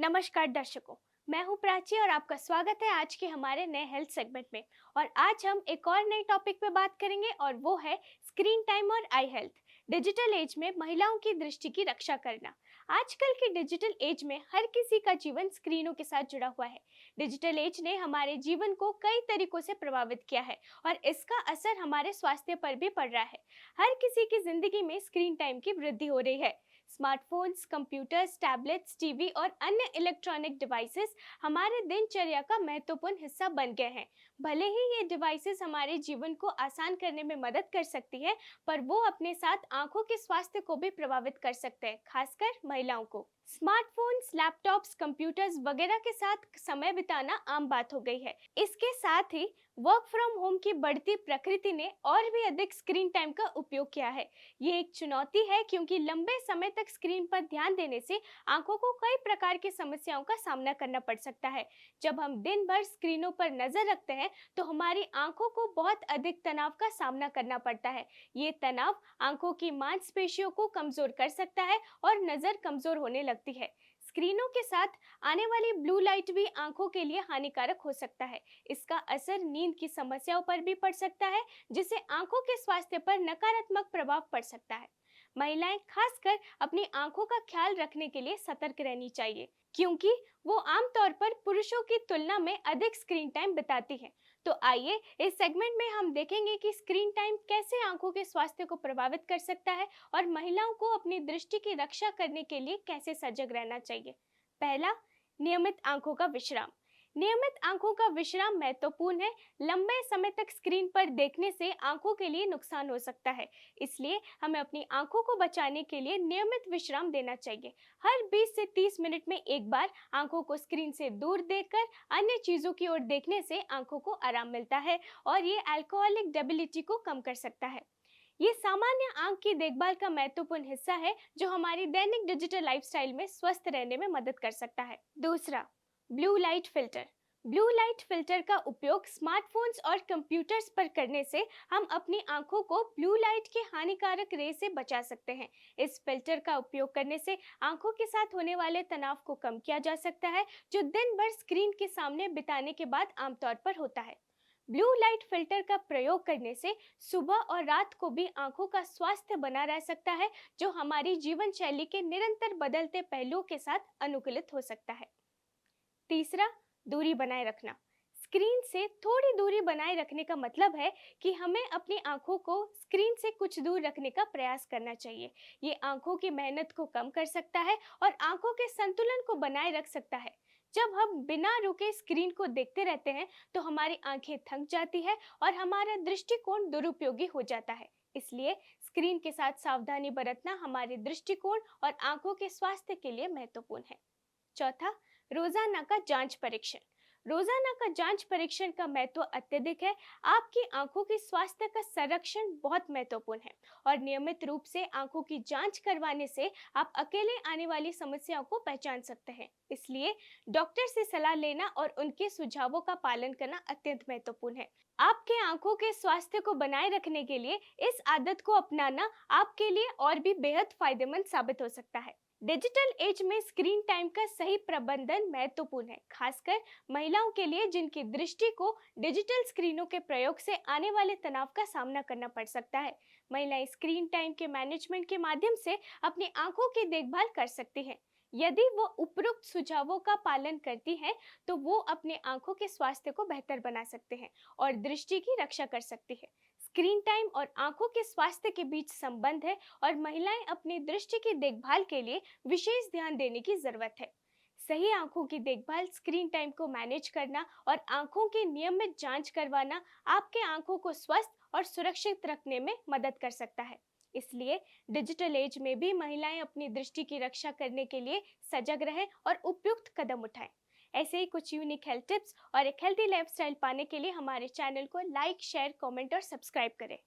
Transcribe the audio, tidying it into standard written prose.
नमस्कार दर्शकों, मैं हूं प्राची और आपका स्वागत है आज के हमारे नए हेल्थ सेगमेंट में। और आज हम एक और नए टॉपिक पे बात करेंगे और वो है स्क्रीन टाइम और आई हेल्थ। डिजिटल एज में महिलाओं की दृष्टि की रक्षा करना। आजकल की डिजिटल एज में हर किसी का जीवन स्क्रीनों के साथ जुड़ा हुआ है। डिजिटल एज ने हमारे जीवन को कई तरीकों से प्रभावित किया है और इसका असर हमारे स्वास्थ्य पर भी पड़ रहा है। हर किसी की जिंदगी में स्क्रीन टाइम की वृद्धि हो रही है। स्मार्टफोन्स, कंप्यूटर्स, टैबलेट्स, टीवी और अन्य इलेक्ट्रॉनिक डिवाइसेस हमारे दिनचर्या का महत्वपूर्ण हिस्सा बन गए हैं। भले ही ये डिवाइसेस हमारे जीवन को आसान करने में मदद कर सकती है, पर वो अपने साथ आंखों के स्वास्थ्य को भी प्रभावित कर सकते हैं, खासकर महिलाओं को। स्मार्टफोन्स, लैपटॉप्स, कंप्यूटर्स वगैरह के साथ समय बिताना आम बात हो गई है। इसके साथ ही वर्क फ्रॉम होम की बढ़ती प्रकृति ने और भी अधिक स्क्रीन टाइम का उपयोग किया है। ये एक चुनौती है क्योंकि लंबे समय तक स्क्रीन पर ध्यान देने से आंखों को कई प्रकार की समस्याओं का सामना करना पड़ सकता है। जब हम दिन भर स्क्रीनों पर नजर रखते हैं तो हमारी आंखों को बहुत अधिक तनाव का सामना करना पड़ता है। ये तनाव आंखों की मांसपेशियों को कमजोर कर सकता है और नजर कमजोर होने लगती है। स्क्रीनों के साथ आने वाली ब्लू लाइट भी आंखों के लिए हानिकारक हो सकता है। इसका असर नींद की समस्याओं पर भी पड़ सकता है, जिससे आंखों के स्वास्थ्य पर नकारात्मक प्रभाव पड़ सकता है। महिलाएं खासकर अपनी आंखों का ख्याल रखने के लिए सतर्क रहनी चाहिए, क्योंकि वो आमतौर पर पुरुषों की तुलना में अधिक स्क्रीन टाइम बिताती हैं। तो आइए इस सेगमेंट में हम देखेंगे कि स्क्रीन टाइम कैसे आंखों के स्वास्थ्य को प्रभावित कर सकता है और महिलाओं को अपनी दृष्टि की रक्षा करने के लिए कैसे सजग रहना चाहिए। पहला, नियमित आंखों का विश्राम। नियमित आंखों का विश्राम महत्वपूर्ण है। लंबे समय तक स्क्रीन पर देखने से आंखों के लिए नुकसान हो सकता है, इसलिए हमें अपनी आंखों को बचाने के लिए नियमित विश्राम देना चाहिए। हर 20 से 30 मिनट में एक बार आंखों को स्क्रीन से दूर देखकर अन्य चीजों की ओर देखने से आंखों को आराम मिलता है और ये अल्कोहलिक डेबिलिटी को कम कर सकता है। ये सामान्य आंख की देखभाल का महत्वपूर्ण हिस्सा है जो हमारी दैनिक डिजिटल लाइफस्टाइल में स्वस्थ रहने में मदद कर सकता है। दूसरा, blue light filter. Blue light filter का उपयोग स्मार्टफोन्स और कंप्यूटर्स पर करने से हम अपनी आंखों को ब्लू लाइट के हानिकारक रे से बचा सकते हैं। इस फिल्टर का उपयोग करने से आंखों के साथ होने वाले तनाव को कम किया जा सकता है, जो दिन भर स्क्रीन के सामने बिताने के बाद आमतौर पर होता है। ब्लू लाइट फिल्टर का प्रयोग करने से सुबह और रात को भी आंखों का स्वास्थ्य बना रह सकता है, जो हमारी जीवन शैली के निरंतर बदलते पहलुओं के साथ अनुकूलित हो सकता है। तीसरा, दूरी बनाए रखना। स्क्रीन से थोड़ी दूरी बनाए रखने का मतलब है कि हमें अपनी आंखों को स्क्रीन से कुछ दूर रखने का प्रयास करना चाहिए। ये आंखों की मेहनत को कम कर सकता है और आंखों के संतुलन को बनाए रख सकता है। जब हम बिना रुके स्क्रीन को देखते रहते हैं तो हमारी आंखें थक जाती है और हमारा दृष्टिकोण दुरुपयोगी हो जाता है। इसलिए स्क्रीन के साथ सावधानी बरतना हमारे दृष्टिकोण और आंखों के स्वास्थ्य के लिए महत्वपूर्ण है। चौथा, रोजाना का जांच परीक्षण। रोजाना का जांच परीक्षण का महत्व अत्यधिक है। आपकी आंखों के स्वास्थ्य का संरक्षण बहुत महत्वपूर्ण है और नियमित रूप से आंखों की जांच करवाने से आप अकेले आने वाली समस्याओं को पहचान सकते हैं। इसलिए डॉक्टर से सलाह लेना और उनके सुझावों का पालन करना अत्यंत महत्वपूर्ण है। आपके आंखों के स्वास्थ्य को बनाए रखने के लिए इस आदत को अपनाना आपके लिए और भी बेहद फायदेमंद साबित हो सकता है। डिजिटल एज में स्क्रीन टाइम का सही प्रबंधन महत्वपूर्ण है, खासकर महिलाओं के लिए जिनकी दृष्टि को डिजिटल स्क्रीनों के प्रयोग से आने वाले तनाव का सामना करना पड़ सकता है। महिलाएं स्क्रीन टाइम के मैनेजमेंट के माध्यम से अपनी आंखों की देखभाल कर सकती हैं। यदि वो उपरोक्त सुझावों का पालन करती हैं, तो वो अपने आंखों के स्वास्थ्य को बेहतर बना सकते हैं और दृष्टि की रक्षा कर सकती है। स्क्रीन टाइम और आंखों के स्वास्थ्य के बीच संबंध है और महिलाएं अपनी दृष्टि की देखभाल के लिए विशेष ध्यान देने की जरूरत है। सही आंखों की देखभाल, स्क्रीन टाइम को मैनेज करना और आंखों की नियमित जांच करवाना आपके आंखों को स्वस्थ और सुरक्षित रखने में मदद कर सकता है। इसलिए डिजिटल एज में भी महिलाएं अपनी दृष्टि की रक्षा करने के लिए सजग रहें और उपयुक्त कदम उठाएं। ऐसे ही कुछ यूनिक हेल्थ टिप्स और एक हेल्दी लाइफस्टाइल पाने के लिए हमारे चैनल को लाइक, शेयर, कमेंट और सब्सक्राइब करें।